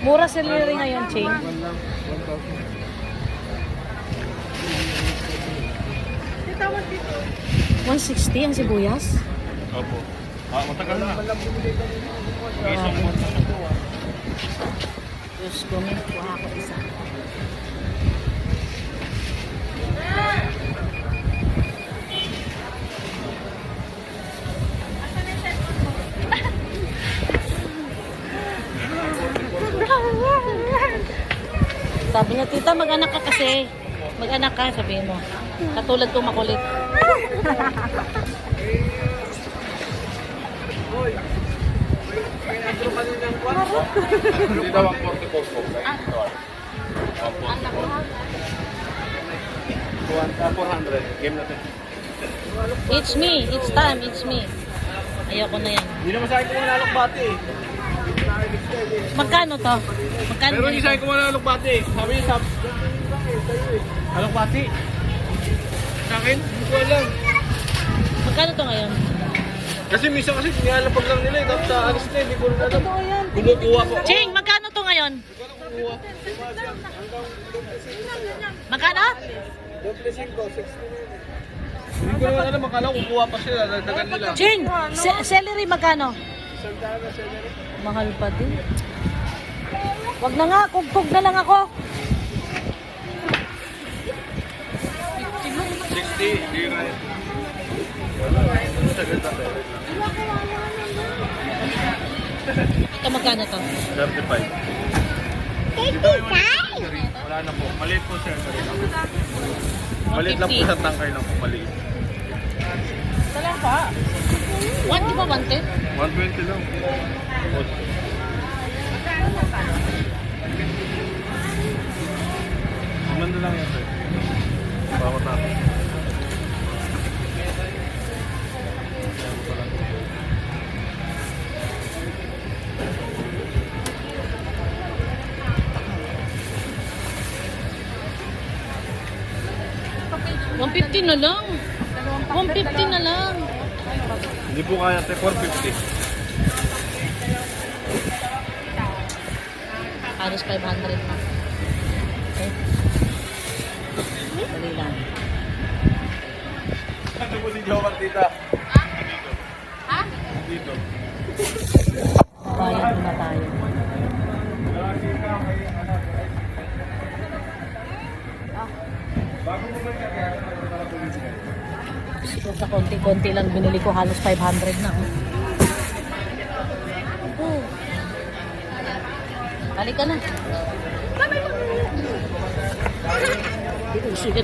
Mura celery ngayon, Ching. 160 ang sibuyas. Opo. Matagal na. Diyos ko, may kuha ako isa. Sabi niya, tita, mag-anak ka kasi. Mag-anak ka, sabihin mo. Katulad kong makulit. Hindi daw ang 40 po. 400. Game natin. It's me. It's time. It's me. Ayoko na yan. Hindi naman sa akin kung manalok bati eh. Magkano to? Magkano Pero hindi ganito? sa akin kung manalok bati eh. Sabi niya sa... Alok bati. Sa akin? Hindi ko alam. Magkano to ngayon? Kasi minsan kasi nilalapag lang nila eh. Tapos sa alis na hindi ko rin alam. Totoo yan. Kumukuha po. Ching, magkano to ngayon? Magkano? Hindi ko naman alam. Makala kukuha pa sila. Nagdagan nila. Ching, celery magkano? Mahal pa din. Wag na nga, kugtog na lang ako. 60. Hindi rin. Ito magkano to? 35. Wala na po. Maliit po sir. Maliit lang po sa tangkay lang po. Maliit. Salang pa. 1, di ba 110? 120 lang. Umanda lang yan sir. Bawat ako. $150 na lang. 150 na lang. Hindi po kaya sir. 450. Halos 500 na. Okay. Dali lang. Ano po si Joker tita? Ha? Dito. Bayad muna tayo. So, sa konti-konti lang binili ko, halos 500 na. Oh. Halika na. Dito, sige,